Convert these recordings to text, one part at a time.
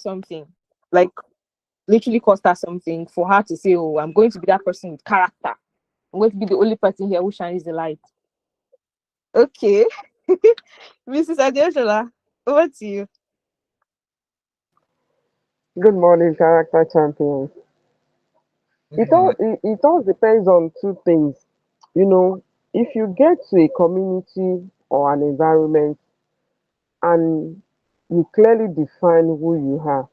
something, like literally cost her something for her to say, oh, I'm going to be that person with character. I'm going to be the only person here who shines the light. Okay. Mrs. Adeojola, over to you. Good morning, character champions. It all depends on two things. You know, if you get to a community or an environment and you clearly define who you are,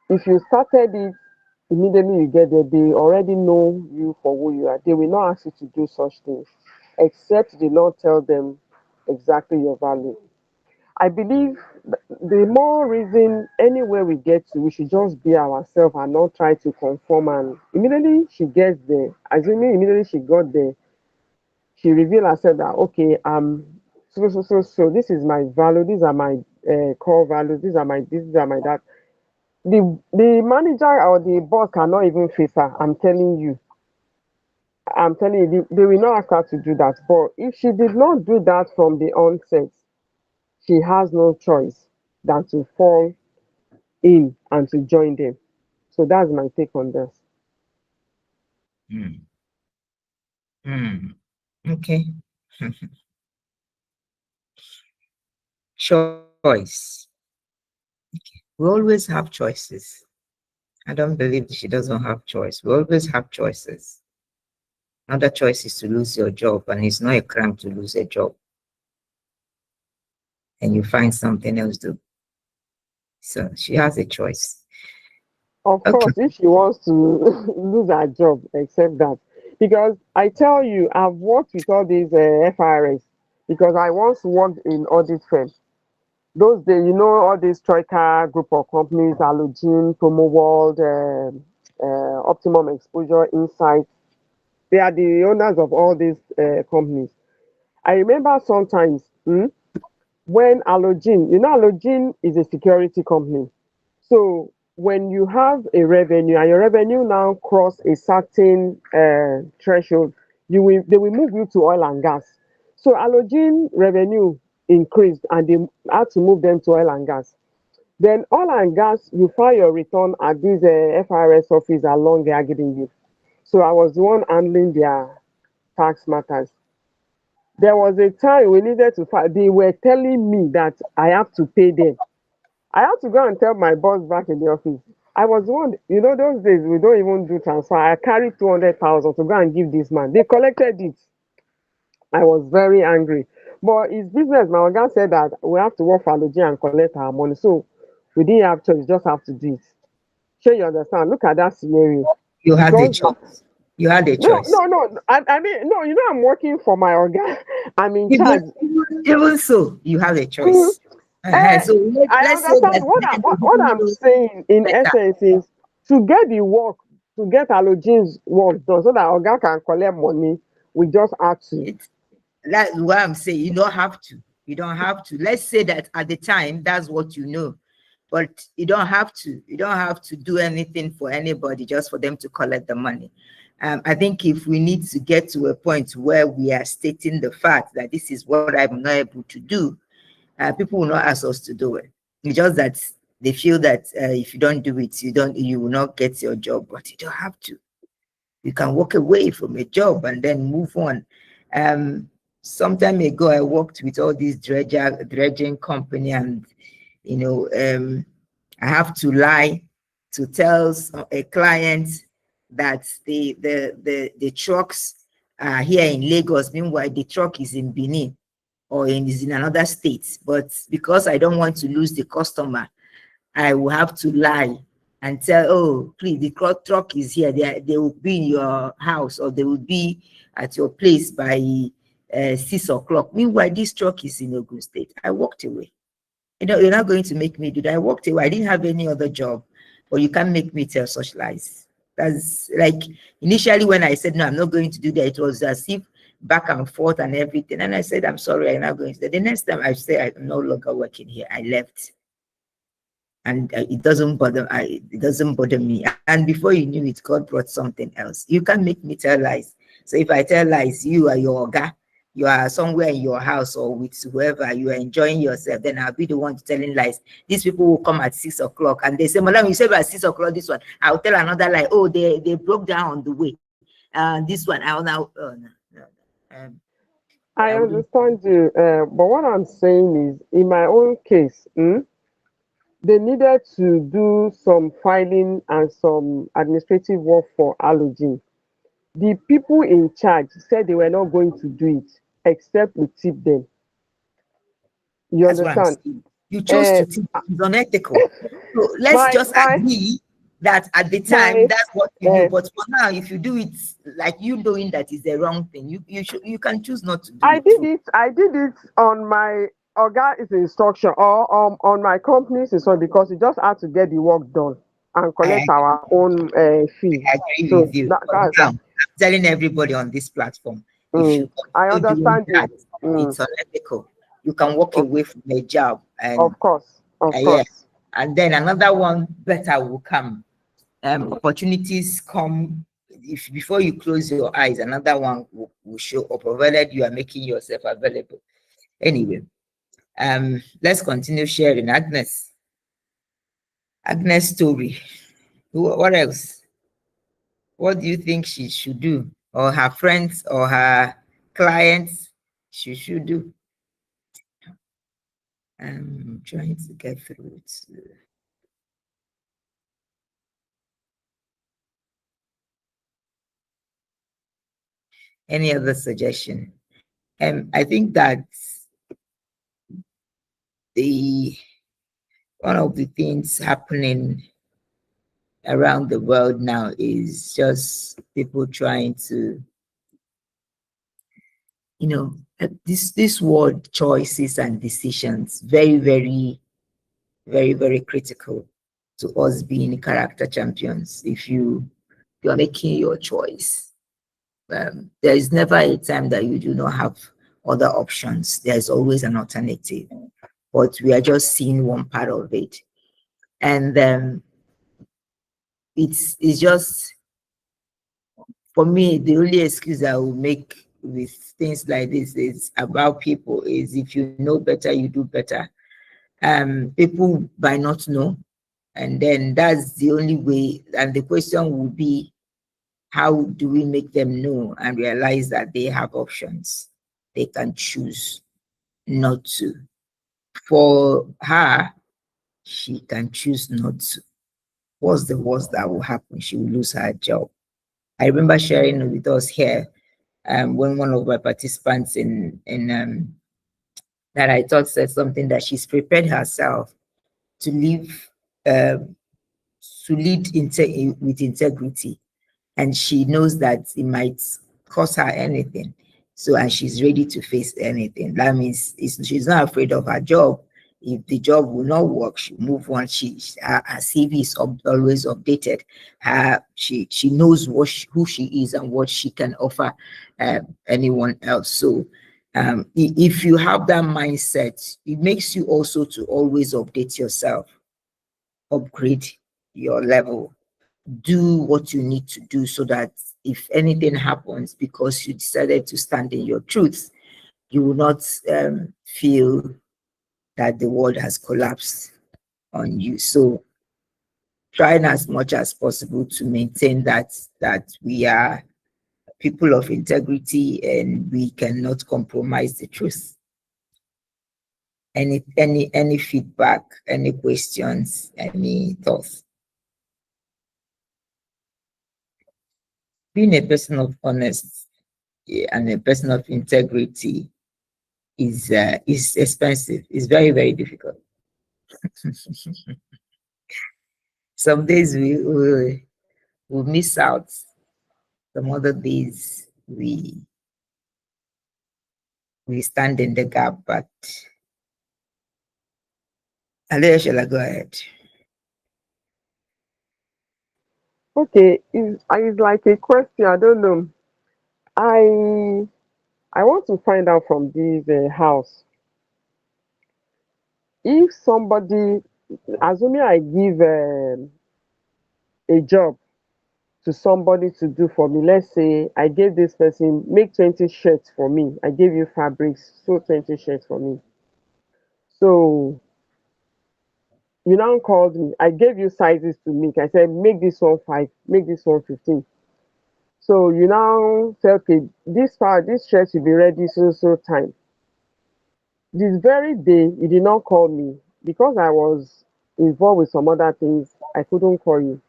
if you started it immediately you get there, they already know you for who you are. They will not ask you to do such things, except they not tell them exactly your value. I believe the more reason anywhere we get to, we should just be ourselves and not try to conform. And immediately she gets there, assuming immediately she got there, she revealed herself that okay, so this is my value, these are my core values, these are my this, these are my that. The manager or the boss cannot even face her. I'm telling you, they will not ask her to do that. But if she did not do that from the onset, she has no choice than to fall in and to join them. So that's my take on this. Mm. Mm. Okay. Choice. We always have choices. I don't believe she doesn't have choice. We always have choices. Another choice is to lose your job, and it's not a crime to lose a job. And you find something else to do. So she has a choice. Of Okay. course, if she wants to lose her job, accept that. Because I tell you, I've worked with all these FRS because I once worked in audit firm. Those days, you know, all these Troika group of companies, Allogene, Promo World, Optimum Exposure, Insight, they are the owners of all these companies. I remember sometimes when Allogene, you know, Allogene is a security company. So when you have a revenue and your revenue now cross a certain threshold, they will move you to oil and gas. So Allogene revenue increased and they had to move them to oil and gas. Then oil and gas, you file your return at this FRS office along the Agidingbi. So I was the one handling their tax matters. There was a time we needed to file. They were telling me that I have to pay them. I had to go and tell my boss back in the office. I was the one, you know, those days we don't even do transfer. I carried 200,000 to go and give this man. They collected it. I was very angry. But his business, my organ said that we have to work for Aloji and collect our money. So we didn't have choice, just have to do it. Sure, you understand? Look at that scenario. You had a Because choice. You had a no, choice. no. I mean, no, you know, I'm working for my organ. I'm in charge. Even so, you have a choice. So I let's say understand what I'm saying in essence is to get the work, to get Aloji's work done so that organ can collect money, we just have to. That's what I'm saying. You don't have to. You don't have to. Let's say that at the time, that's what you know. But you don't have to. You don't have to do anything for anybody just for them to collect the money. I think if we need to get to a point where we are stating the fact that this is what I'm not able to do, people will not ask us to do it. It's just that they feel that if you don't do it, you will not get your job. But you don't have to. You can walk away from a job and then move on. Some time ago, I worked with all these dredging company, and I have to lie to tell a client that the trucks are here in Lagos. Meanwhile, the truck is in Benin or is in another state. But because I don't want to lose the customer, I will have to lie and tell, oh, please, the truck is here. They will be in your house or they will be at your place by 6 o'clock. Meanwhile, this truck is in Ogun State. I walked away. You know, you're not going to make me do that. I walked away. I didn't have any other job, but you can't make me tell such lies. That's like initially when I said, no, I'm not going to do that, it was as if back and forth and everything. And I said, I'm sorry, I'm not going to do that. The next time I say I'm no longer working here, I left. And it doesn't bother me. And before you knew it, God brought something else. You can't make me tell lies. So if I tell lies, you are your guy. you are somewhere in your house or with whoever, you are enjoying yourself, then I'll be the one telling lies. These people will come at 6 o'clock and they say, Madam, you said at 6 o'clock this one. I'll tell another lie. Oh, they broke down on the way. This one, I'll now, oh, no, no. I I wouldn't. understand you, but what I'm saying is, in my own case, they needed to do some filing and some administrative work for allergen. The people in charge said they were not going to do it except we tip them. You That's what I'm understand? saying. You chose to think it's unethical. So let's My just my agree that at the time my that's what you do. uh, But for now, if you do it like you knowing that is the wrong thing, you can choose not to do I it did too. it. I did it on my organ's instruction or on my company's instruction because we just had to get the work done and collect I our own fee. I agree So with you. that, But that's now that. I'm telling everybody on this platform, if you I continue doing understand that, you. it's unethical. You can walk Of, away from a job and of course, of yeah. course. And then another one better will come. Opportunities come if before you close your eyes, another one will show up, provided you are making yourself available. Anyway, let's continue sharing. Agnes story. What else? What do you think she should do, or her friends or her clients she should do? I'm trying to get through it. Any other suggestion? I think that the one of the things happening around the world now is just people trying to, this word choices and decisions, very, very, very, very critical to us being character champions. If you're making your choice, there is never a time that you do not have other options. There's always an alternative, but we are just seeing one part of it. And it's just, for me, the only excuse I will make with things like this is about people is if you know better, you do better. People might not know, and then that's the only way. And the question will be, how do we make them know and realize that they have options? They can choose not to. For her, she can choose not to. What's the worst that will happen? She will lose her job. I remember sharing with us here when one of my participants in that I thought said something that she's prepared herself to live to lead with integrity, and she knows that it might cost her anything. So, and she's ready to face anything. That means she's not afraid of her job. If the job will not work, she move on. Her CV is always updated. She knows who she is and what she can offer anyone else. So, if you have that mindset, it makes you also to always update yourself, upgrade your level, do what you need to do so that if anything happens because you decided to stand in your truth, you will not feel that the world has collapsed on you. So trying as much as possible to maintain that we are people of integrity and we cannot compromise the truth. Any feedback, any questions, any thoughts? Being a person of honest and a person of integrity is expensive. It's very, very difficult. Some days we miss out. Some other days we stand in the gap. But Alea, shall I go ahead? Okay, it's like a question. I don't know. I I want to find out from this house if somebody, assuming I give a job to somebody to do for me. Let's say I gave this person, make 20 shirts for me. I gave you fabrics, sew 20 shirts for me. So you now called me. I gave you sizes to make. I said, make this one 5, make this one 15. So you now say, okay, this shirt should be ready so time. This very day, you did not call me because I was involved with some other things. I couldn't call you.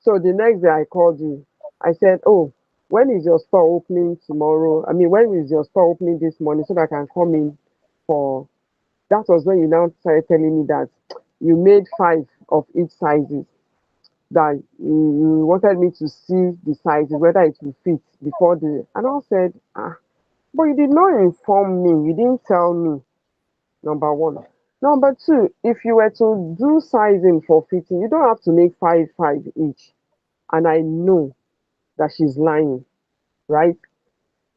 So the next day I called you. I said, oh, when is your store opening tomorrow? I mean, when is your store opening this morning so that I can come in for. That was when you now started telling me that you made 5 of each sizes. That you wanted me to see the sizes, whether it will fit before the. And I said, ah, but you did not inform me. You didn't tell me. Number one. Number two, if you were to do sizing for fitting, you don't have to make 5 each. And I know that she's lying, right?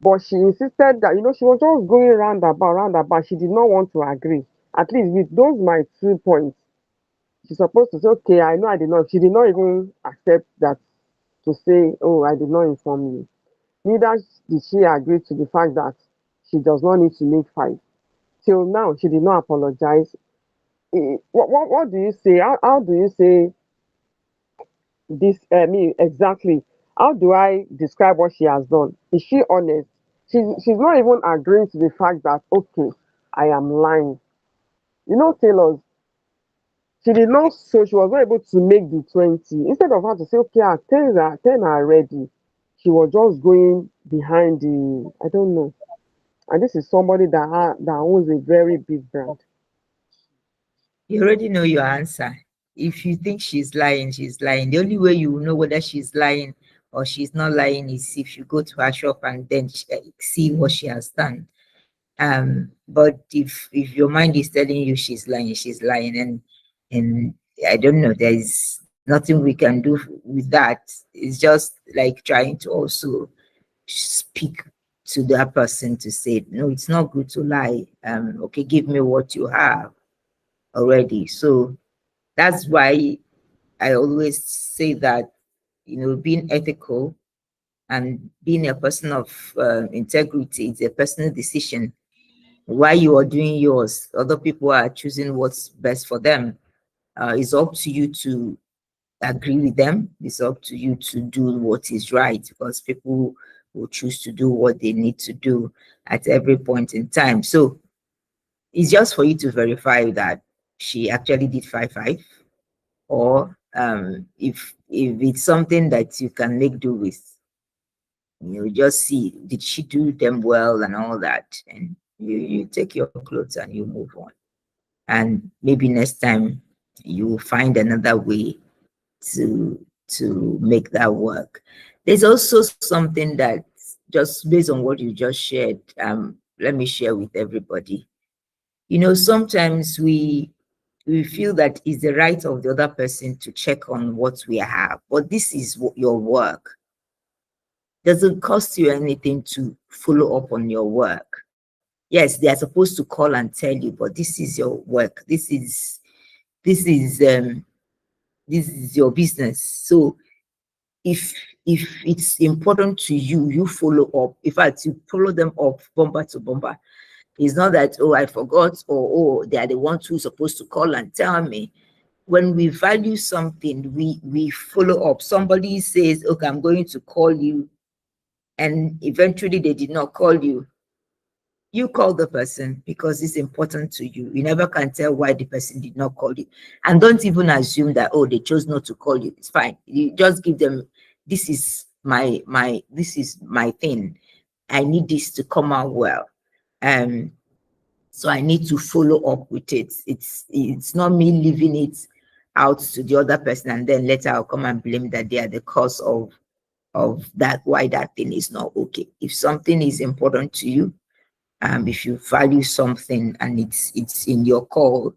But she insisted that, she was just going round about. She did not want to agree. At least with those my 2 points, she's supposed to say, okay, I know I did not. She did not even accept that to say, oh, I did not inform you. Neither did she agree to the fact that she does not need to make 5. Till now, she did not apologize. What do you say? How do you say this? Me exactly. How do I describe what she has done? Is she honest? She's not even agreeing to the fact that okay, I am lying. Taylor's. She did not, so she was not able to make the 20. Instead of her to say, okay, 10 are ready, she was just going behind the, I don't know. And this is somebody that owns a very big brand. You already know your answer. If you think she's lying, she's lying. The only way you will know whether she's lying or she's not lying is if you go to her shop and then see what she has done. But if your mind is telling you she's lying, and I don't know, there is nothing we can do with that. It's just like trying to also speak to that person to say, no, it's not good to lie. Okay, give me what you have already. So that's why I always say that, being ethical and being a person of integrity is a personal decision. While you are doing yours, other people are choosing what's best for them. It's up to you to agree with them. It's up to you to do what is right, because people will choose to do what they need to do at every point in time. So it's just for you to verify that she actually did 5-5, or if it's something that you can make do with, just see, did she do them well and all that, and you take your clothes and you move on. And maybe next time you will find another way to make that work. There's also something that, just based on what you just shared, let me share with everybody. Sometimes we feel that it's the right of the other person to check on what we have, but this is your work. Doesn't cost you anything to follow up on your work. Yes, they are supposed to call and tell you, but this is your work. This is your business. So if it's important to you, you follow up. In fact, you follow them up bumper to bumper. It's not that, oh, I forgot, or oh, they are the ones who are supposed to call and tell me. When we value something, we follow up. Somebody says, okay, I'm going to call you, and eventually they did not call you. You call the person because it's important to you. You never can tell why the person did not call you. And don't even assume that, oh, they chose not to call you. It's fine. You just give them, this is my thing. I need this to come out well. So I need to follow up with it. It's not me leaving it out to the other person and then later I'll come and blame that they are the cause of that, why that thing is not okay. If something is important to you, if you value something and it's in your call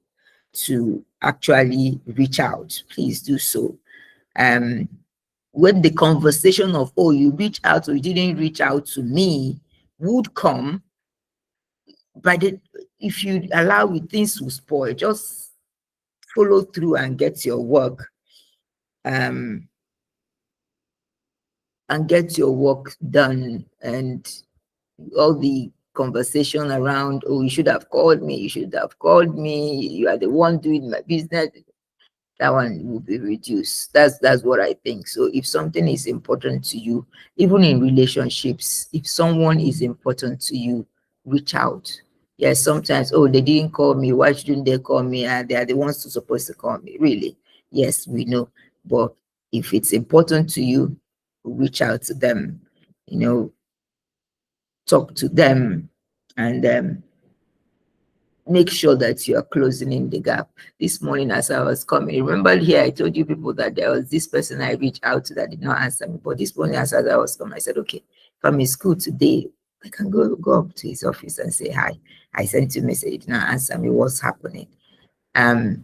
to actually reach out, please do so. When the conversation of, oh, you reach out or you didn't reach out to me would come, but if you allow it, things will spoil. Just follow through and get your work and get your work done. And all the conversation around, oh, you should have called me, you should have called me, you are the one doing my business, that one will be reduced. That's what I think. So if something is important to you, even in relationships, if someone is important to you, reach out. Yes, sometimes, oh, they didn't call me, why shouldn't they call me? And they are the ones who supposed to call me. Really? Yes, we know. But if it's important to you, reach out to them, you know, talk to them, and make sure that you are closing in the gap. This morning, as I was coming, remember here, I told you people that there was this person I reached out to that did not answer me. But this morning, as I was coming, I said, okay, if I'm in school today, I can go up to his office and say hi. I sent him a message, he did not answer me. What's happening? Um,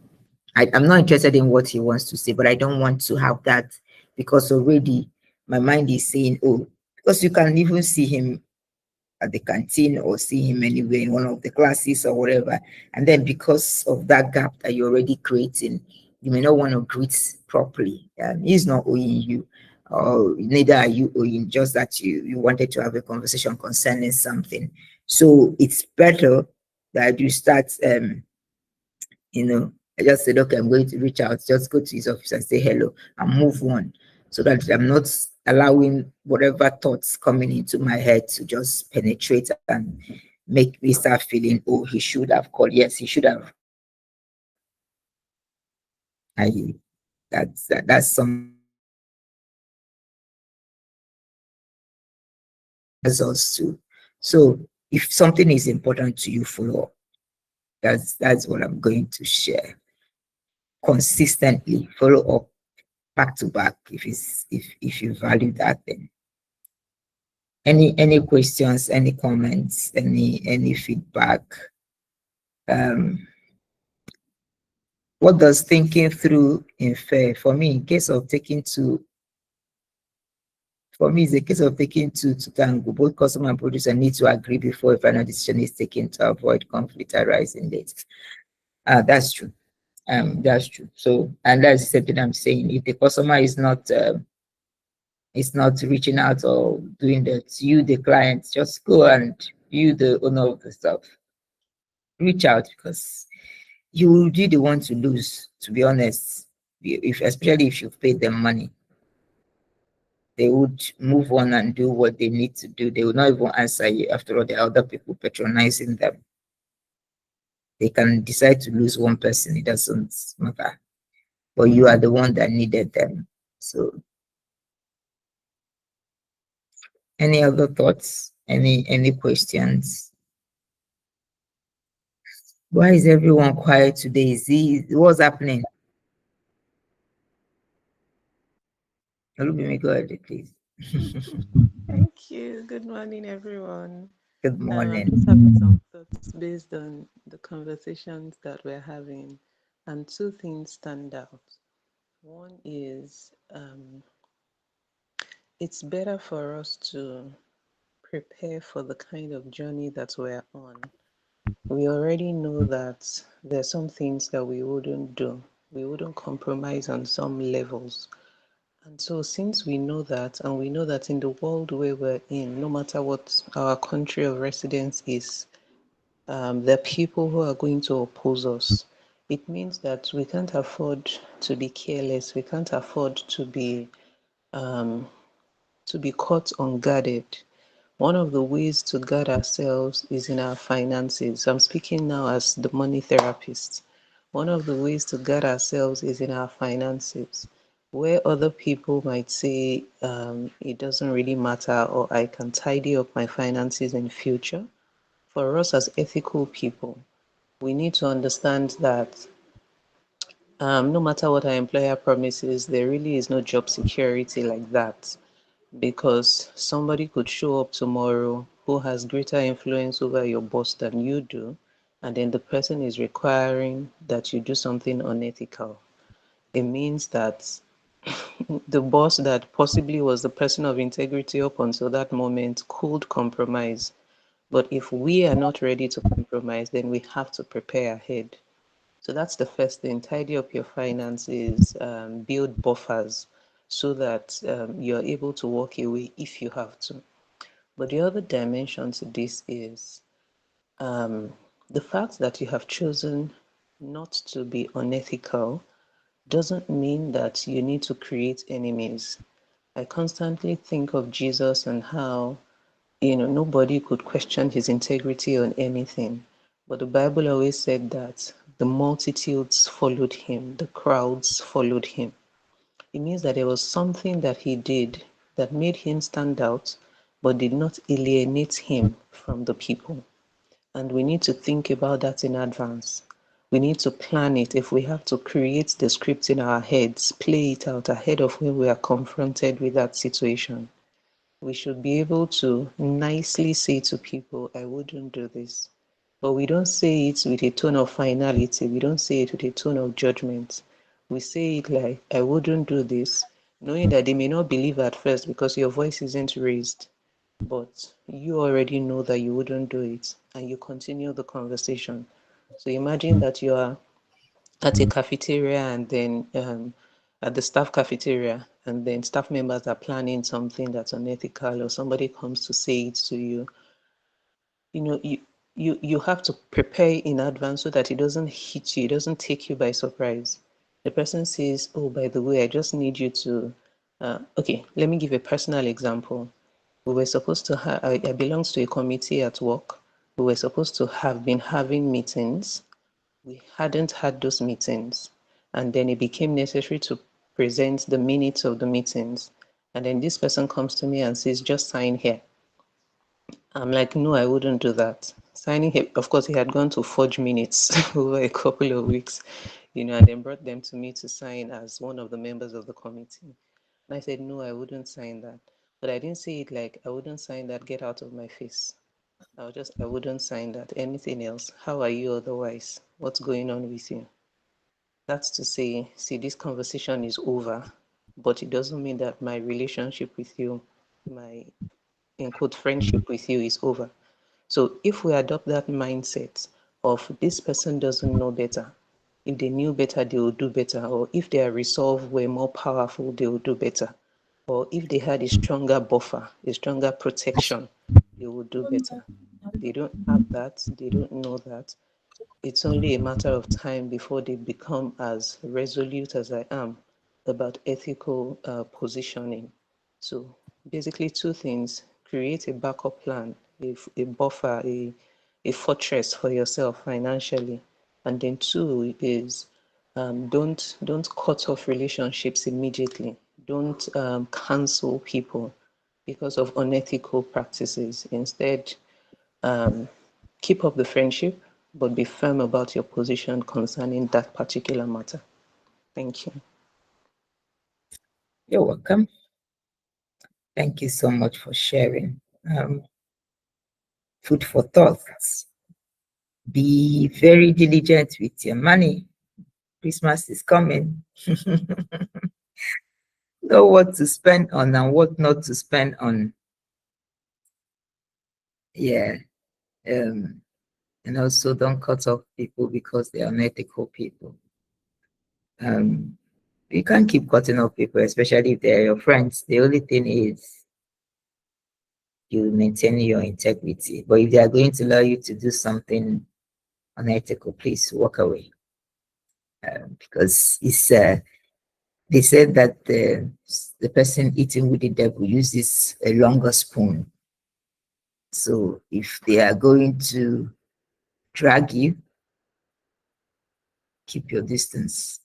I'm not interested in what he wants to say, but I don't want to have that, because already my mind is saying, oh, because you can even see him at the canteen or see him anywhere in one of the classes or whatever. And then because of that gap that you're already creating, you may not want to greet properly. He's not owing you, or neither are you owing, just that you wanted to have a conversation concerning something. So it's better that you start, you know, I just said, okay, I'm going to reach out, just go to his office and say hello and move on, so that I'm not allowing whatever thoughts coming into my head to just penetrate and make me start feeling, oh, he should have called. Yes, he should have. I that's something as us too. So if something is important to you, follow up. That's what I'm going to share. Consistently follow up, back to back, if you value that thing. Any questions, any comments, any feedback? Um, what does thinking through infer? For me, in case of taking two, for me, it's a case of taking two to tango. Both customer and producer need to agree before a final decision is taken to avoid conflict arising later. That's true. That's true. So, and that's something I'm saying. If the customer is not reaching out or doing that, you, the client, just go, and you, the owner of the stuff, reach out, because you will be the one to lose, to be honest. If, especially if you've paid them money, they would move on and do what they need to do. They will not even answer you. After all, there are other people patronizing them. They can decide to lose one person, it doesn't matter. But you are the one that needed them. So any other thoughts? Any questions? Why is everyone quiet today? What's happening? Olubimi, go ahead, please. Thank you. Good morning, everyone. Good I'm morning. just having some thoughts based on the conversations that we're having, and two things stand out. One is it's better for us to prepare for the kind of journey that we're on. We already know that there's some things that we wouldn't do. We wouldn't compromise on some levels. And so, since we know that, and we know that in the world where we're in, no matter what our country of residence is, there are people who are going to oppose us. It means that we can't afford to be careless. We can't afford um, to be caught unguarded. One of the ways to guard ourselves is in our finances. I'm speaking now as the money therapist. One of the ways to guard ourselves is in our finances, where other people might say it doesn't really matter, or I can tidy up my finances in future. For us as ethical people, we need to understand that no matter what our employer promises, there really is no job security like that, because somebody could show up tomorrow who has greater influence over your boss than you do, and then the person is requiring that you do something unethical. It means that the boss that possibly was the person of integrity up until that moment could compromise. But if we are not ready to compromise, then we have to prepare ahead. So that's the first thing. Tidy up your finances, build buffers. so that you're able to walk away if you have to. But the other dimension to this is the fact that you have chosen not to be unethical doesn't mean that you need to create enemies. I constantly think of Jesus and how, nobody could question his integrity on anything. But the Bible always said that the multitudes followed him, the crowds followed him. It means that there was something that he did that made him stand out, but did not alienate him from the people. And we need to think about that in advance. We need to plan it. If we have to create the script in our heads, play it out ahead of when we are confronted with that situation. We should be able to nicely say to people, I wouldn't do this. But we don't say it with a tone of finality. We don't say it with a tone of judgment. We say it like, I wouldn't do this, knowing that they may not believe at first because your voice isn't raised. But you already know that you wouldn't do it, and you continue the conversation. So imagine that you are at a cafeteria and then at the staff cafeteria, and then staff members are planning something that's unethical, or somebody comes to say it to you. You have to prepare in advance so that it doesn't hit you, it doesn't take you by surprise. The person says, oh, by the way, I just need you to okay, let me give a personal example. We were supposed to have, I belongs to a committee at work. We were supposed to have been having meetings. We hadn't had those meetings. And then it became necessary to present the minutes of the meetings. And then this person comes to me and says, just sign here. I'm like, no, I wouldn't do that. Signing here, of course, he had gone to forge minutes over a couple of weeks, and then brought them to me to sign as one of the members of the committee. And I said, no, I wouldn't sign that. But I didn't say it like, I wouldn't sign that, get out of my face. I wouldn't sign that. Anything else? How are you otherwise? What's going on with you? That's to say, see, this conversation is over, but it doesn't mean that my relationship with you, my in quote friendship with you is over. So if we adopt that mindset of this person doesn't know better, if they knew better, they will do better, or if their resolve were more powerful, they will do better, or if they had a stronger buffer, a stronger protection, they will do better. They don't have that, they don't know that. It's only a matter of time before they become as resolute as I am about ethical positioning. So basically two things: create a backup plan, a buffer, a fortress for yourself financially. And then two is don't cut off relationships immediately. Don't cancel people because of unethical practices. Instead, um, keep up the friendship, but be firm about your position concerning that particular matter. Thank you. You're welcome. Thank you so much for sharing. Food for thought. Be very diligent with your money. Christmas is coming. Know what to spend on and what not to spend on. Yeah. And also don't cut off people because they are unethical people. You can't keep cutting off people, especially if they're your friends. The only thing is you maintain your integrity. But if they are going to allow you to do something unethical, please walk away. Because it's they said that the person eating with the devil uses a longer spoon. So if they are going to drag you, keep your distance.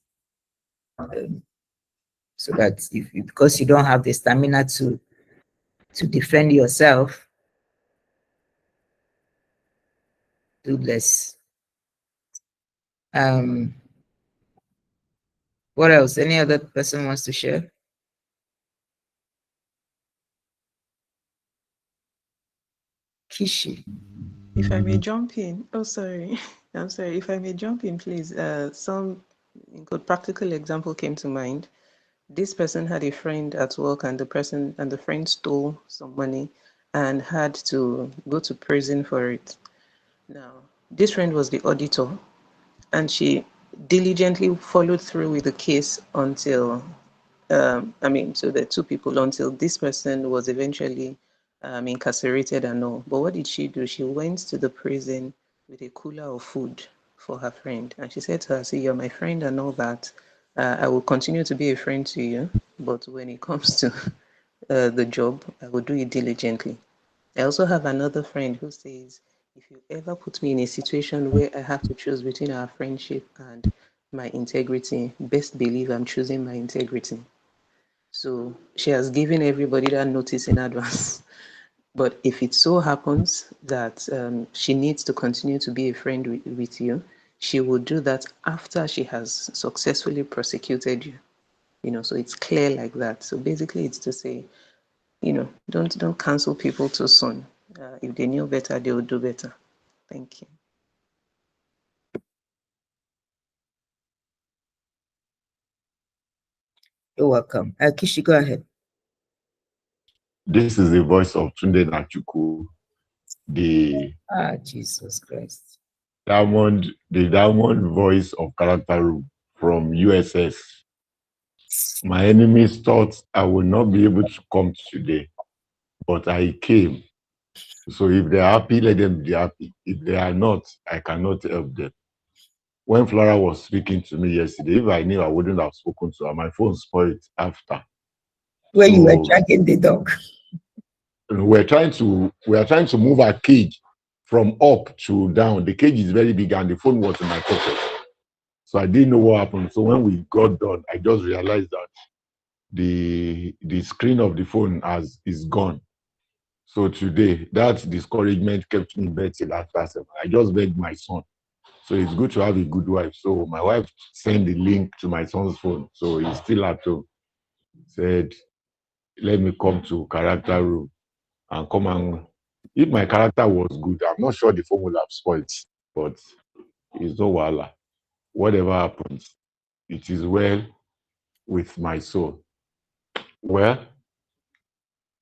So that because you don't have the stamina to defend yourself, do less. What else? Any other person wants to share? Kishi. If I may jump in, oh sorry, I'm sorry. If I may jump in, please. Some good practical example came to mind. This person had a friend at work, and the friend stole some money and had to go to prison for it. Now, this friend was the auditor, and she diligently followed through with the case until I mean, so the two people until this person was eventually incarcerated and all. But what did she do? She went to the prison with a cooler of food for her friend. And she said to her, see, you're my friend and all that. I will continue to be a friend to you. But when it comes to the job, I will do it diligently. I also have another friend who says, if you ever put me in a situation where I have to choose between our friendship and my integrity, best believe I'm choosing my integrity. So she has given everybody that notice in advance. But if it so happens that she needs to continue to be a friend with you, she will do that after she has successfully prosecuted you. So it's clear like that. So basically, it's to say, don't cancel people too soon. If they knew better, they would do better. Thank you. You're welcome. Kishi, go ahead. This is the voice of Tunde Nachuku, the Jesus Christ. the diamond voice of Character Room from USS. My enemies thought I would not be able to come today, but I came. So if they're happy, let them be happy. If they are not, I cannot help them. When Flora was speaking to me yesterday, if I knew I wouldn't have spoken to her, my phone spoiled after. When you were tracking the dog. We are trying to move our cage from up to down. The cage is very big and the phone was in my pocket. So I didn't know what happened. So when we got done, I just realized that the screen of the phone is gone. So today, that discouragement kept me in bed till after 7. I just begged my son. So it's good to have a good wife. So my wife sent the link to my son's phone. So he's still at home. Said, let me come to Character Room and come and, if my character was good, I'm not sure the phone would have spoiled, but it's no wala. Whatever happens, it is well with my soul. Well,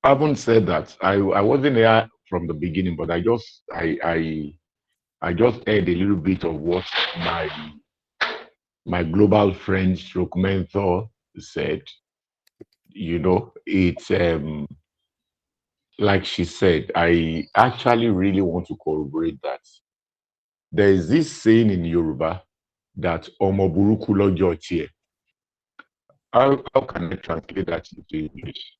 I haven't said that. I wasn't there from the beginning, but I just heard a little bit of what my global friend stroke mentor said. It's like she said, I actually really want to corroborate that. There is this saying in Yoruba that Omo buruku lojo tie. How can I translate that into English?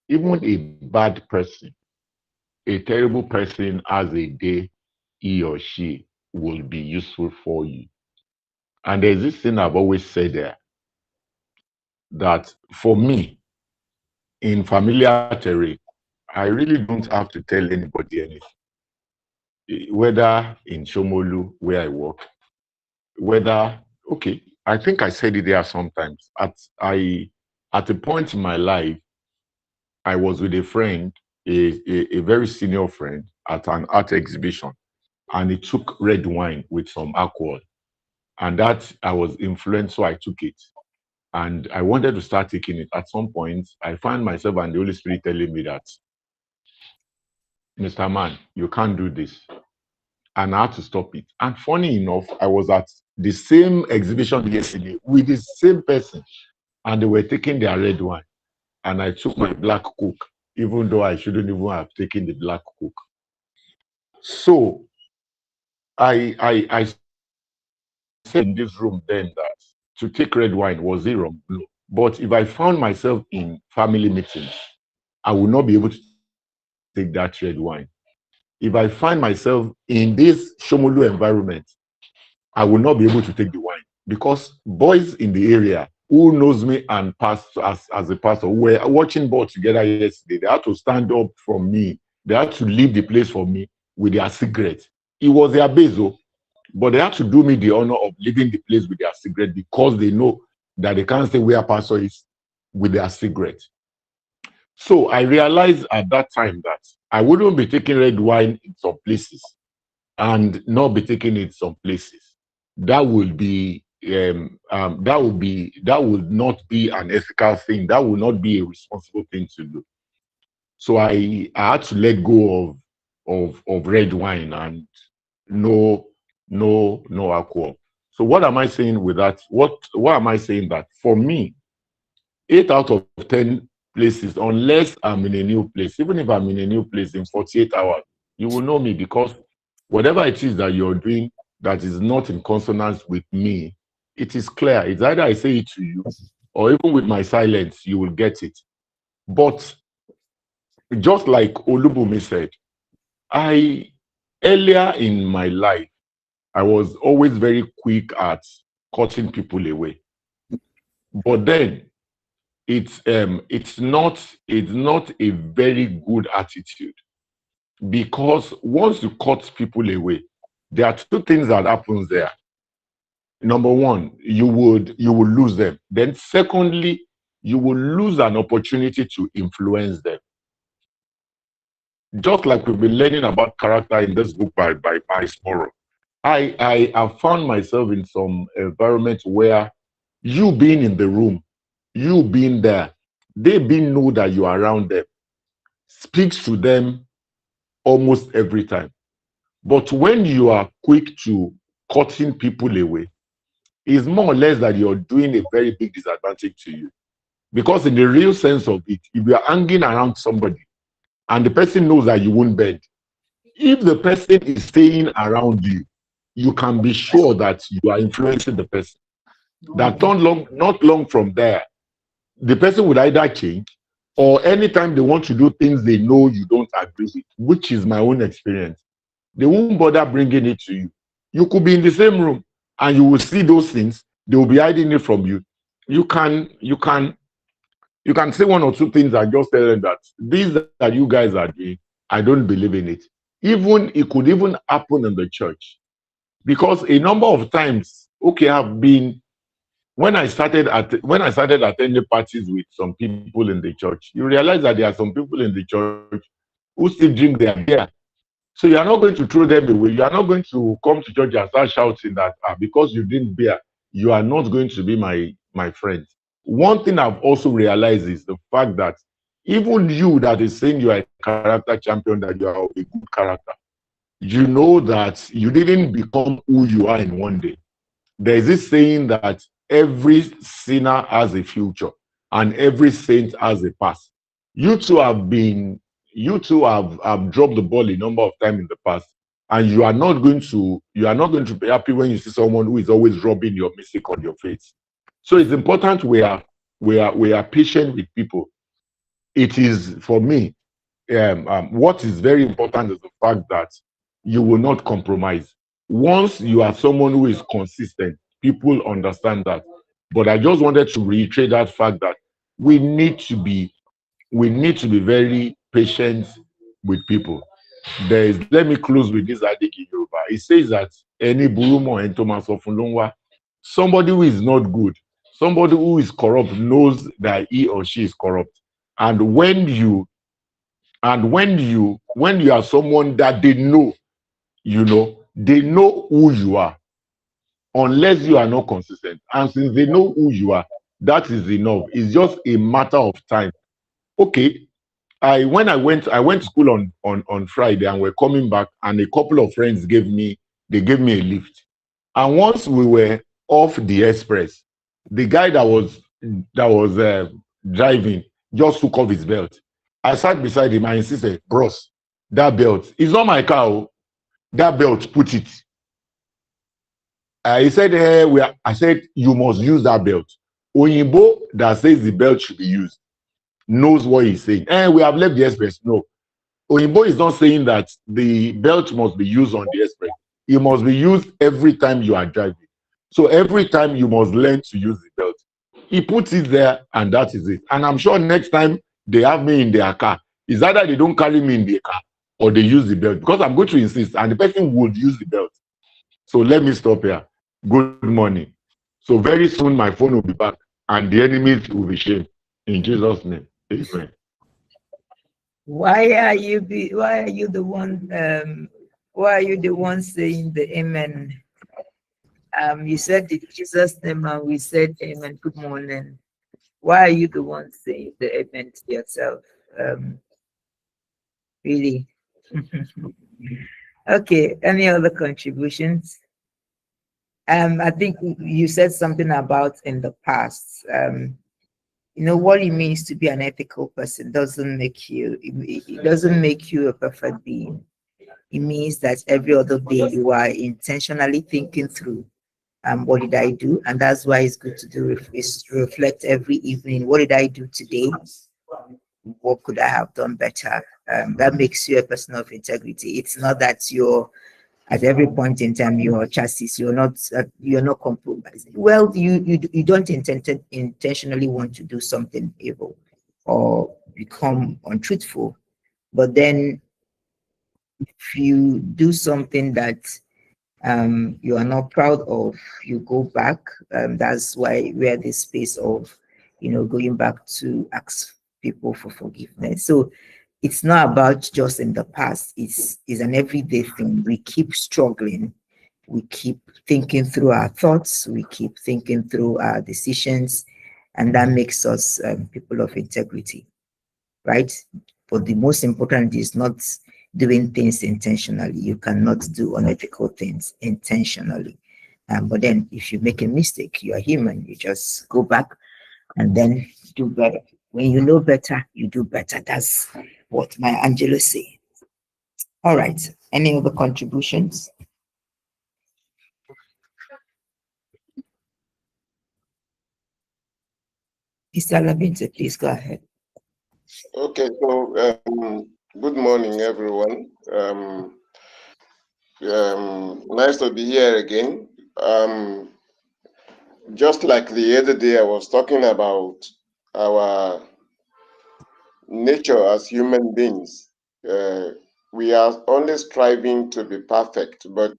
Even a bad person, a terrible person has a day he or she will be useful for you. And there's this thing I've always said there, that for me, in familiar terrain, I really don't have to tell anybody anything. Whether in Shomolu, where I work, okay, I think I said it there sometimes. At a point in my life, I was with a friend, a very senior friend, at an art exhibition, and he took red wine with some alcohol, and that I was influenced, so I took it, and I wanted to start taking it. At some point, I found myself and the Holy Spirit telling me that, Mr. Man, you can't do this, and I had to stop it. And funny enough, I was at the same exhibition yesterday with the same person, and they were taking their red wine, and I took my black Coke, even though I shouldn't even have taken the black Coke. So I said in this room then that to take red wine was zero. But if I found myself in family meetings, I would not be able to take that red wine. If I find myself in this Shomolu environment, I will not be able to take the wine, because boys in the area who knows me and pastor as a pastor, who were watching ball together yesterday, they had to stand up from me. They had to leave the place for me with their cigarette. It was their base, but they had to do me the honor of leaving the place with their cigarette, because they know that they can't stay where pastor is with their cigarette. So I realized at that time that I wouldn't be taking red wine in some places and not be taking it some places. That would not be an ethical thing. That would not be a responsible thing to do. So I had to let go of red wine and no alcohol. So what am I saying with that? What am I saying? That for me, 8 out of 10 places, unless I'm in a new place, even if I'm in a new place in 48 hours, you will know me, because whatever it is that you're doing that is not in consonance with me, it is clear. It's either I say it to you, or even with my silence, you will get it. But just like Olubumi said, I earlier in my life, I was always very quick at cutting people away. But then it's not a very good attitude, because once you cut people away, there are two things that happens there. Number one, you will lose them. Then secondly, you will lose an opportunity to influence them. Just like we've been learning about character in this book by Miles Morrow, I have found myself in some environments where you being in the room, you being there, they being know that you are around them, speaks to them almost every time. But when you are quick to cutting people away, it's more or less that you're doing a very big disadvantage to you. Because in the real sense of it, if you are hanging around somebody and the person knows that you won't bend, if the person is staying around you, you can be sure that you are influencing the person. That not long from there, the person would either change, or anytime they want to do things they know you don't agree with, which is my own experience, they won't bother bringing it to you. You could be in the same room and you will see those things. They will be hiding it from you. You can say one or two things and just tell them that these that you guys are doing, I don't believe in it. Even it could even happen in the church, because a number of times, okay, I've been when I started attending parties with some people in the church, you realize that there are some people in the church who still drink their beer. So you are not going to throw them away. You are not going to come to church and start shouting that because you drink beer, you are not going to be my friend. One thing I've also realized is the fact that even you that is saying you are a character champion, that you are a good character, you know that you didn't become who you are in one day. There is this saying that every sinner has a future and every saint has a past. You two have dropped the ball a number of times in the past, and you are not going to be happy when you see someone who is always rubbing your mistake on your face. So it's important we are patient with people. It is, for me, what is very important is the fact that you will not compromise. Once you are someone who is consistent, people understand that. But I just wanted to reiterate that fact that we need to be we need to be very patient with people. Let me close with this adage in Yoruba. It says that any burumo and Thomas of Nlongwa, somebody who is not good, somebody who is corrupt knows that he or she is corrupt. And when you are someone that they know who you are, unless you are not consistent. And since they know who you are, that is enough. It's just a matter of time. Okay, I went to school on Friday, and we're coming back, and a couple of friends gave me a lift. And once we were off the express, the guy that was driving just took off his belt. I sat beside him. I insisted, bros, that belt is not my car. Oh. That belt, put it. He said, I said, you must use that belt. Oyinbo that says the belt should be used knows what he's saying. We have left the express. No. Oyinbo is not saying that the belt must be used on the express. It must be used every time you are driving. So every time you must learn to use the belt. He puts it there, and that is it. And I'm sure next time they have me in their car, it's either they don't carry me in their car or they use the belt, because I'm going to insist, and the person would use the belt. So let me stop here. Good morning. So very soon my phone will be back, and the enemies will be shamed. In Jesus' name, amen. Why are you the one saying the amen? You said in Jesus' name and we said amen. Good morning. Why are you the one saying the amen to yourself? Really? Okay, any other contributions? I think you said something about in the past. you know what it means to be an ethical person doesn't make you, it doesn't make you a perfect being. It means that every other day you are intentionally thinking through, what did I do? And that's why it's good to do is to reflect every evening. What did I do today? What could I have done better? That makes you a person of integrity. It's not that you're at every point in time you're chassis. You're not compromising. Well, you don't intentionally want to do something evil or become untruthful, but then if you do something that you are not proud of, you go back. That's why we're this space of, going back to ask people for forgiveness. So it's not about just in the past. It's an everyday thing. We keep struggling. We keep thinking through our thoughts. We keep thinking through our decisions, and that makes us people of integrity, right? But the most important is not doing things intentionally. You cannot do unethical things intentionally. But then if you make a mistake, you are human. You just go back and then do better. When you know better, you do better. That's what my Angelo say. All right. Any other contributions? Mr. Labinte, please go ahead. Okay, so good morning, everyone. Nice to be here again. Just like the other day, I was talking about our nature as human beings. We are only striving to be perfect, but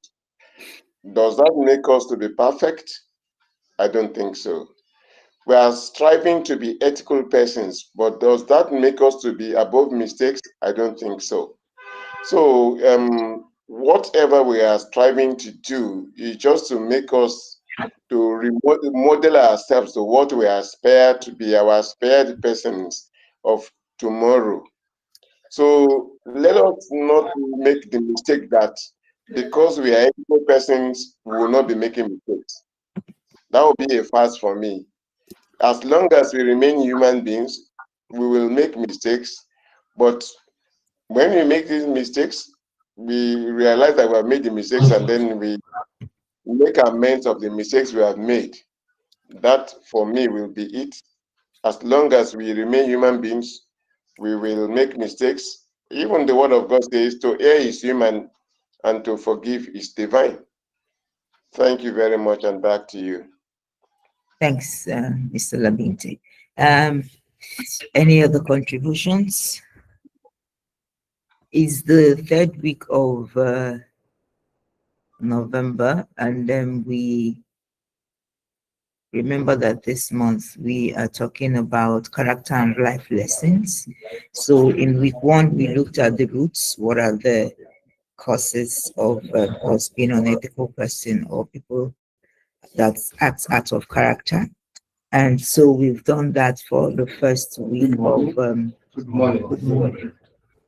does that make us to be perfect? I don't think so. We are striving to be ethical persons, but does that make us to be above mistakes? I don't think so. So whatever we are striving to do is just to make us to model ourselves to what we aspire to be, our aspired persons of tomorrow. So let us not make the mistake that because we are ethical persons, we will not be making mistakes. That would be a fast for me. As long as we remain human beings, we will make mistakes. But when we make these mistakes, we realize that we have made the mistakes and then we make amends of the mistakes we have made. That, for me, will be it. As long as we remain human beings, we will make mistakes. Even the word of God says to err is human and to forgive is divine. Thank you very much, and back to you. Thanks, Mr. Labinte. Any other contributions? Is the third week of November, and then we remember that this month we are talking about character and life lessons. So in week one, we looked at the roots. What are the causes of us being an ethical person or people that act out of character? And so we've done that for the first week of good morning.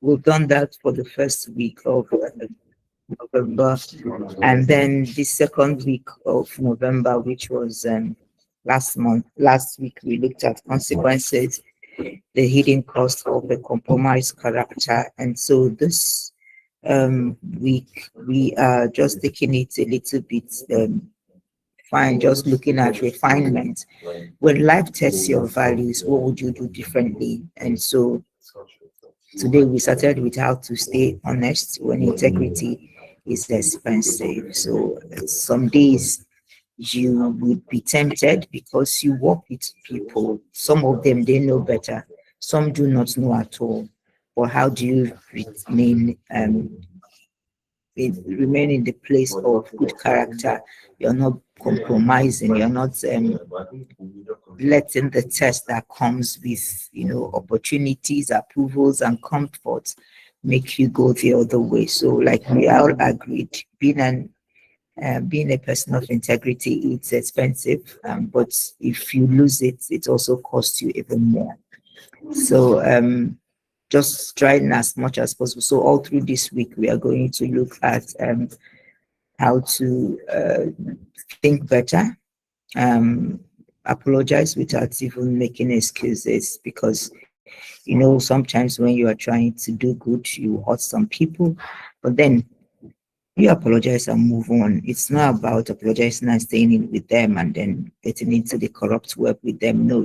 We've done that for the first week of November, and then the second week of November, which was last week, we looked at consequences, the hidden cost of a compromised character. And so this week, we are just taking it a little bit fine, just looking at refinement. When life tests your values, what would you do differently? And so today we started with how to stay honest when integrity is expensive. So some days you would be tempted because you work with people. Some of them, they know better. Some do not know at all. But how do you remain in the place of good character? You're not compromising. You're not letting the test that comes with opportunities, approvals, and comforts make you go the other way. So, like we all agreed, being a person of integrity, it's expensive, but if you lose it, it also costs you even more. So just trying as much as possible. So all through this week, we are going to look at how to think better, apologize without even making excuses, because sometimes when you are trying to do good, you hurt some people, but then you apologize and move on. It's not about apologizing and staying in with them and then getting into the corrupt web with them. No,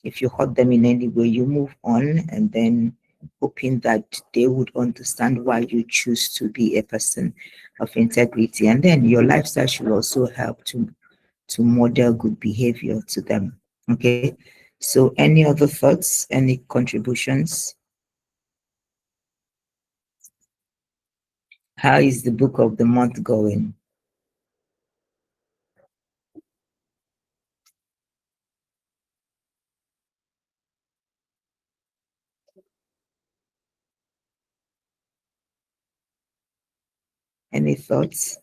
if you hurt them in any way, you move on, and then hoping that they would understand why you choose to be a person of integrity. And then your lifestyle should also help to model good behavior to them. Okay. So any other thoughts, any contributions? How is the book of the month going? Any thoughts?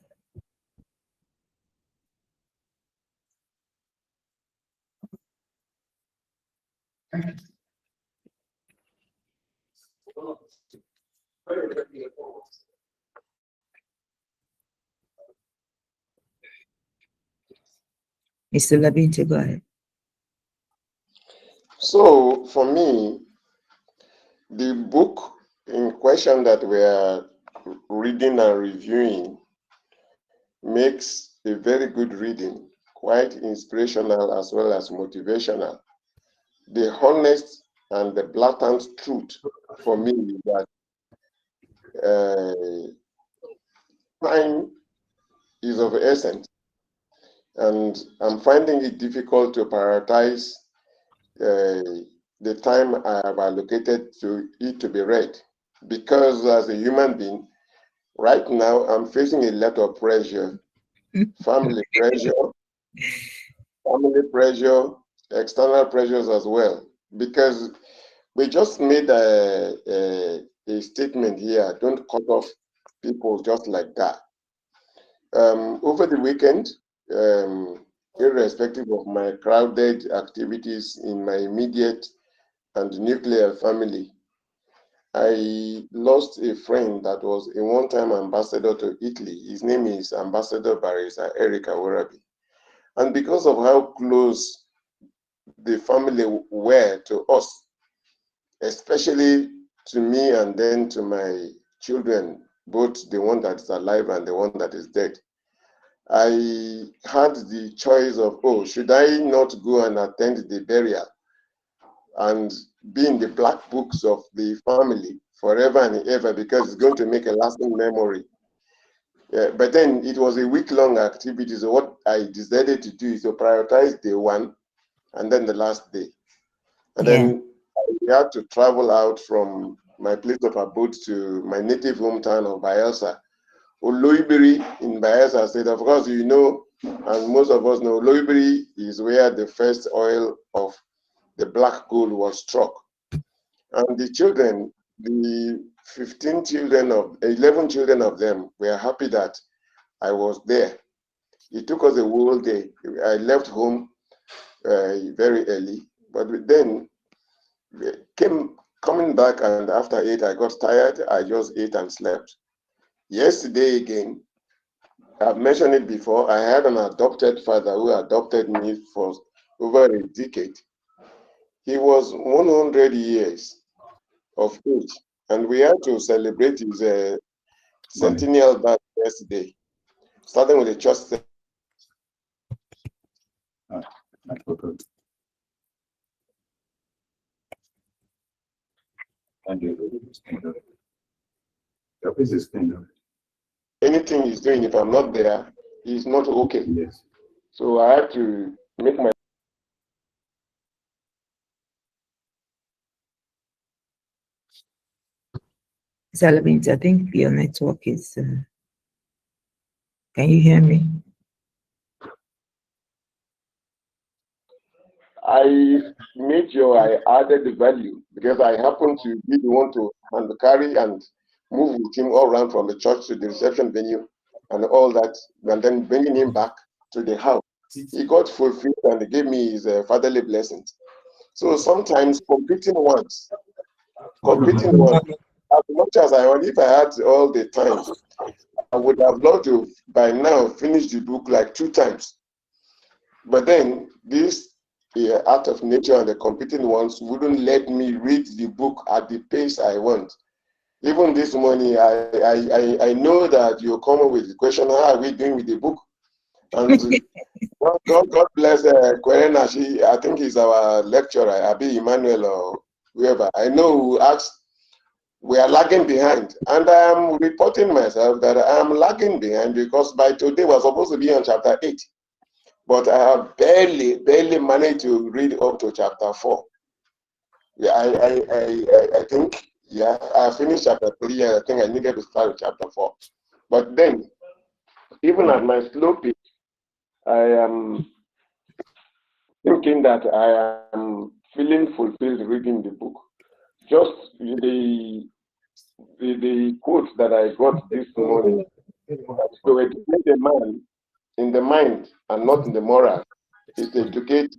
Mr. Labinte, go ahead. So for me, the book in question that we are reading and reviewing makes a very good reading, quite inspirational as well as motivational. The honest and the blatant truth for me is that time is of essence, and I'm finding it difficult to prioritize the time I have allocated to it to be read, because as a human being, right now I'm facing a lot of pressure, family pressure, external pressures as well, because we just made a statement here: don't cut off people just like that. Over the weekend, irrespective of my crowded activities in my immediate and nuclear family, I lost a friend that was a one-time ambassador to Italy. His name is Ambassador Barisa Erica Warabi. And because of how close the family were to us, especially to me and then to my children, both the one that is alive and the one that is dead, I had the choice of, should I not go and attend the burial and be in the black books of the family forever and ever, because it's going to make a lasting memory. But then it was a week-long activity, so what I decided to do is to prioritize day one and then the last day. And then I had to travel out from my place of abode to my native hometown of Bayelsa. Oloibiri in Bayelsa State, of course, and most of us know, Oloibiri is where the first oil of the black gold was struck. And the children, the 11 children of them were happy that I was there. It took us a whole day. I left home very early, but then coming back, and after 8, I got tired. I just ate and slept. Yesterday again, I've mentioned it before, I had an adopted father who adopted me for over a decade. He was 100 years of age, and we had to celebrate his centennial birthday yesterday, starting with the church. Anything he's doing, if I'm not there, he's not okay. Yes. So I have to make my. Salabint, I think your network is. Can you hear me? I made sure I added the value, because I happen to be the one to carry and move with him all around from the church to the reception venue and all that, and then bringing him back to the house. He got fulfilled and he gave me his fatherly blessings. So sometimes competing ones, as much as if I had all the time, I would have loved to by now finish the book like 2 times. But then this art of nature and the competing ones wouldn't let me read the book at the pace I want. Even this morning, I know that you come up with the question, how are we doing with the book? And God bless Kwerena. I think he's our lecturer, Abi Emmanuel or whoever. I know who asked, we are lagging behind. And I am reporting myself that I am lagging behind because by today we're supposed to be on chapter 8. But I have barely managed to read up to chapter 4. Yeah, I think, yeah, I finished chapter 3 and I think I needed to start with chapter 4. But then, even at my slow pace, I am thinking that I am feeling fulfilled reading the book. Just the quote that I got this morning, to educate the man in the mind and not in the moral, is to educate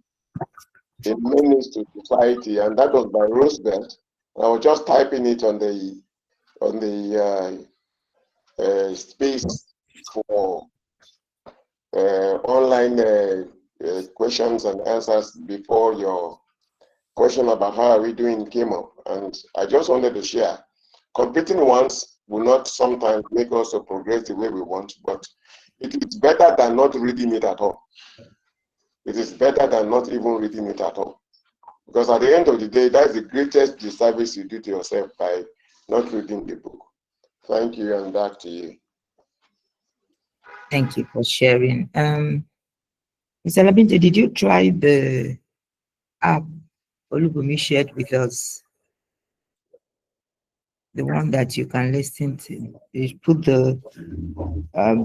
a menace to society, and that was by Roosevelt. I was just typing it on the space for online questions and answers before your question about how are we doing came up, and I just wanted to share. Competing ones will not sometimes make us to progress the way we want, but it is better than not reading it at all. It is better than not even reading it at all. Because at the end of the day, that's the greatest disservice you do to yourself by not reading the book. Thank you, and back to you. Thank you for sharing. Mr. Labinto, did you try the app Olubumi shared with us? The one that you can listen to. You put the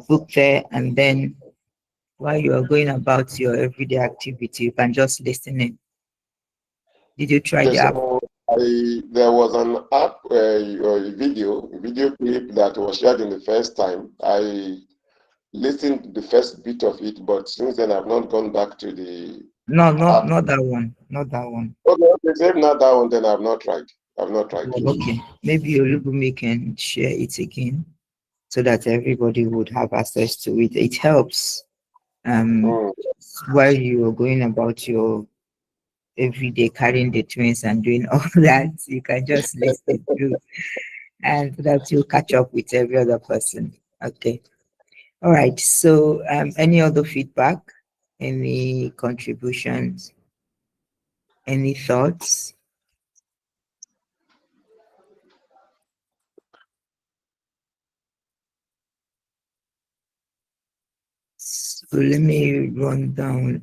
book there, and then while you are going about your everyday activity, you can just listen in. Did you try the app? So there was an app, a video clip that was shared in the first time. I listened to the first bit of it, but since then I've not gone back to the No, app. not that one. Not that one. Okay, if not that one, then I've not tried. I've not tried. Okay, maybe Olubumi can share it again so that everybody would have access to it. It helps while you're going about your everyday carrying the twins and doing all that. You can just listen through, and that you'll catch up with every other person. Okay. All right. So, any other feedback? Any contributions? Any thoughts? So let me run down.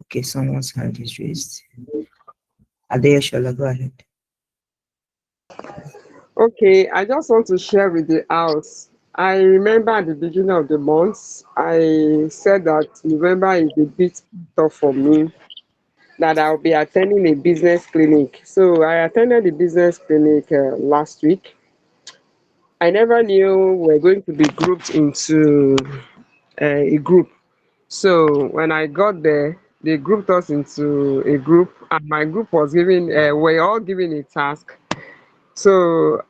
Okay, someone's hand is raised. Adea, shall I go ahead? Okay, I just want to share with the house. I remember at the beginning of the month, I said that November is a bit tough for me, that I'll be attending a business clinic. So I attended the business clinic last week. I never knew we're going to be grouped into a group. So when I got there, they grouped us into a group, and my group was given, we're all given a task. So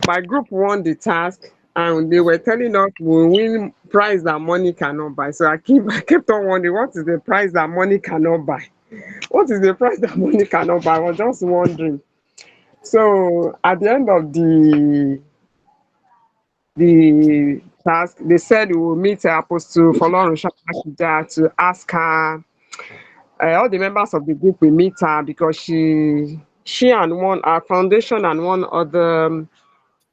my group won the task, and they were telling us we win prize that money cannot buy. So I kept on wondering, what is the prize that money cannot buy? What is the prize that money cannot buy? I was just wondering. So at the end of the task, they said we will meet Apostle Folorun Shapashida to ask her. All the members of the group will meet her because she and one our foundation and one other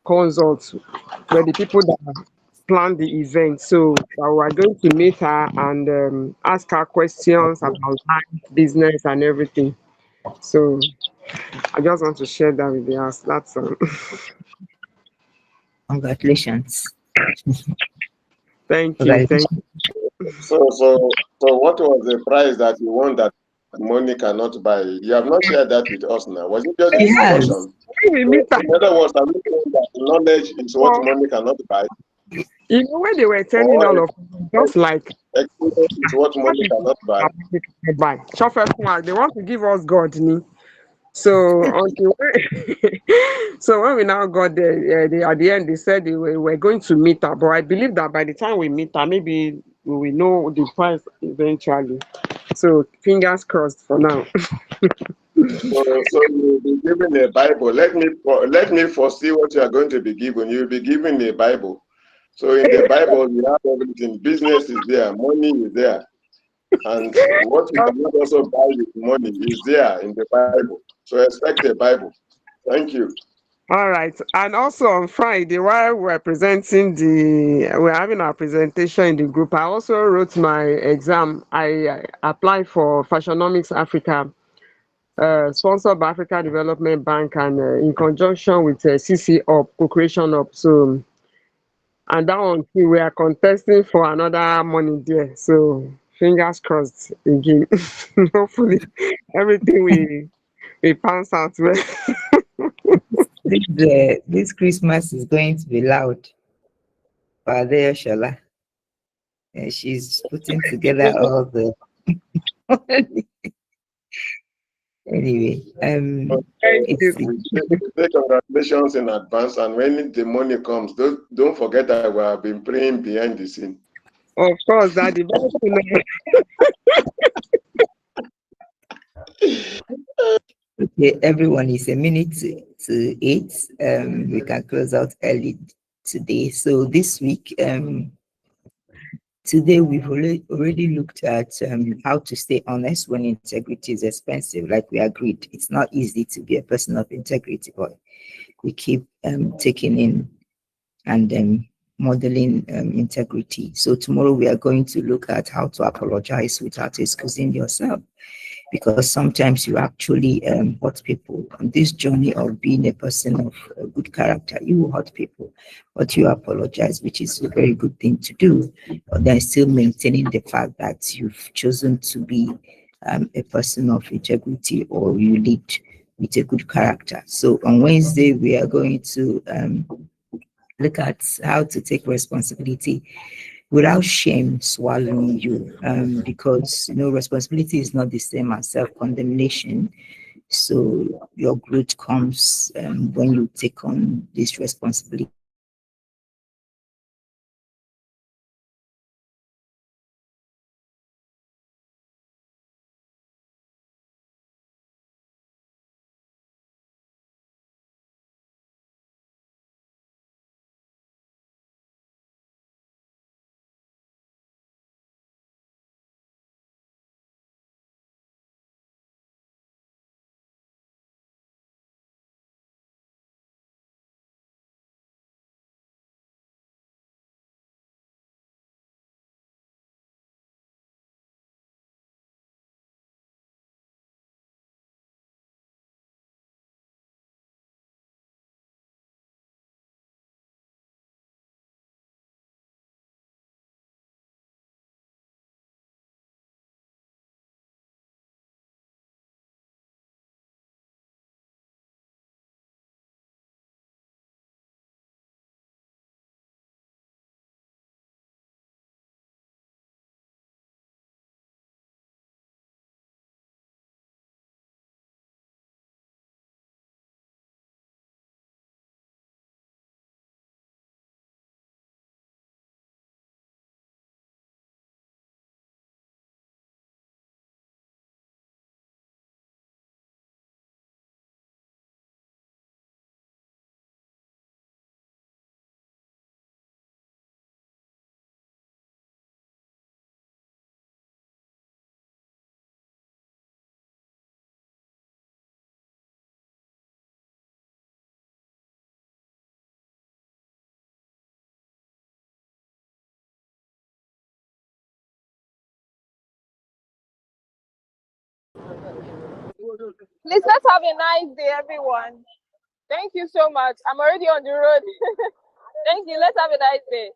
consult were the people that planned the event. So we are going to meet her and ask her questions about life, business, and everything. So I just want to share that with the house. That's Congratulations. thank you. Thank you. So what was the prize that you won that money cannot buy? You have not shared that with us now. Was it just a discussion? When we meet her, In other words, are we saying that knowledge is what money cannot buy? you know, when they were telling all of us, just like experience is what money cannot buy. they want to give us God. So until so when we now got there, at the end they said they were going to meet her, but I believe that by the time we meet her, maybe we will know the price eventually. So fingers crossed for now. So you'll be given a Bible. Let me foresee what you are going to be given. You'll be given a Bible. So in the Bible, you have everything. Business is there, money is there, and what you cannot also buy with money is there in the Bible. So expect a Bible. Thank you. All right. And also on Friday, while we're having our presentation in the group, I also wrote my exam. I applied for Fashionomics Africa, sponsored by Africa Development Bank and in conjunction with CC Up, Co-Creation Up. So, and that one, we are contesting for another money there. So, fingers crossed again. Hopefully, everything we pass out well. This Christmas is going to be loud. Father Shola. And she's putting together all the anyway. Thank you. It's We say congratulations in advance, and when the money comes, don't forget that we have been praying behind the scene. Of course, that the okay, everyone is a minute to 8. We can close out early today. So this week, today we've already looked at how to stay honest when integrity is expensive. Like we agreed, it's not easy to be a person of integrity, but we keep taking in and modeling integrity. So tomorrow we are going to look at how to apologize without excusing yourself, because sometimes you actually hurt people. On this journey of being a person of good character, you will hurt people, but you apologize, which is a very good thing to do. But then still maintaining the fact that you've chosen to be a person of integrity, or you lead with a good character. So on Wednesday, we are going to look at how to take responsibility without shame swallowing you, because responsibility is not the same as self-condemnation. So your growth comes when you take on this responsibility. Please, let's have a nice day, everyone. Thank you so much. I'm already on the road. Thank you. Let's have a nice day.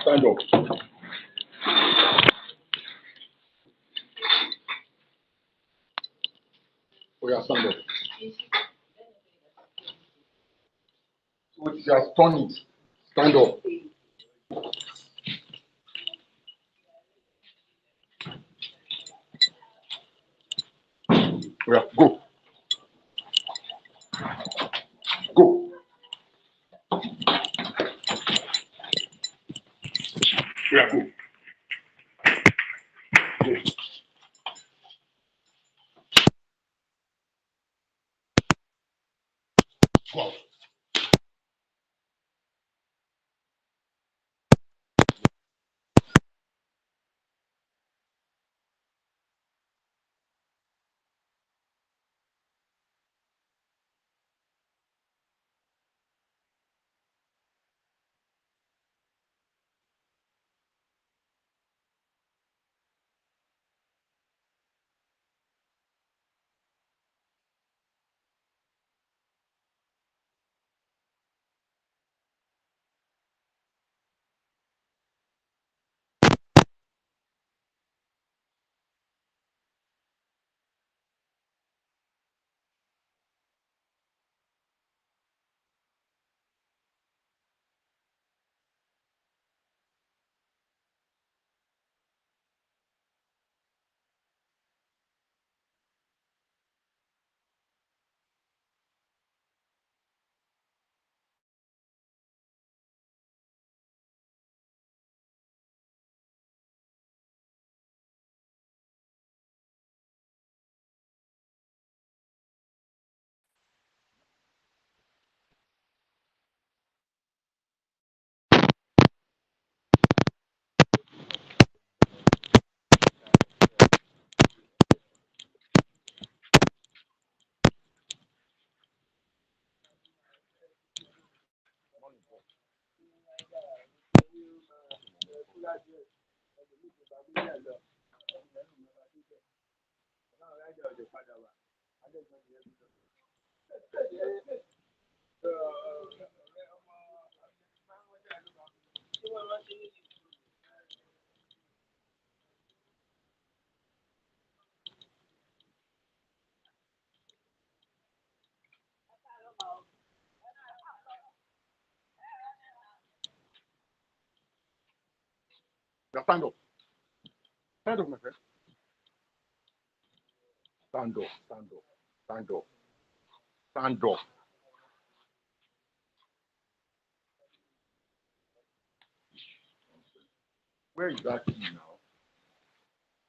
Stand up. Oh, yeah, stand up. So it has turned it. Stand up. Oh, yeah, go. Go. Yeah, go. Go out. Yeah, stand up. Stand up, my friend. Stand up. Stand up. Stand up. Stand up. Where is that key now?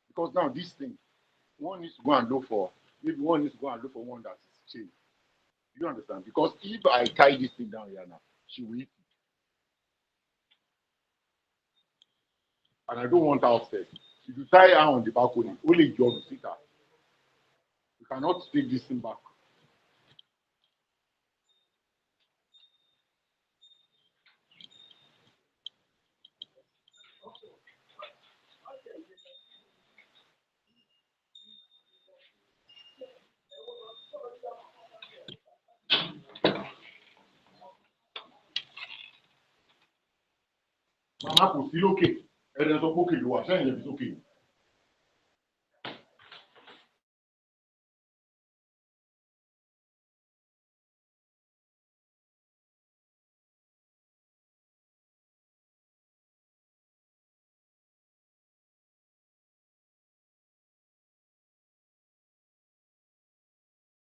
Because now this thing, one needs to go and look for, maybe one needs to go and look for one that is changed. You understand? Because if I tie this thing down here now, she will eat it. And I don't want her upstairs. If you tie her on the balcony, only you will sit her. You cannot take this thing back. Mama kò sí lókè. Ẹ̀rẹ̀ sọ pé òkè ló wà. Sẹ́yìn lè fi sókè.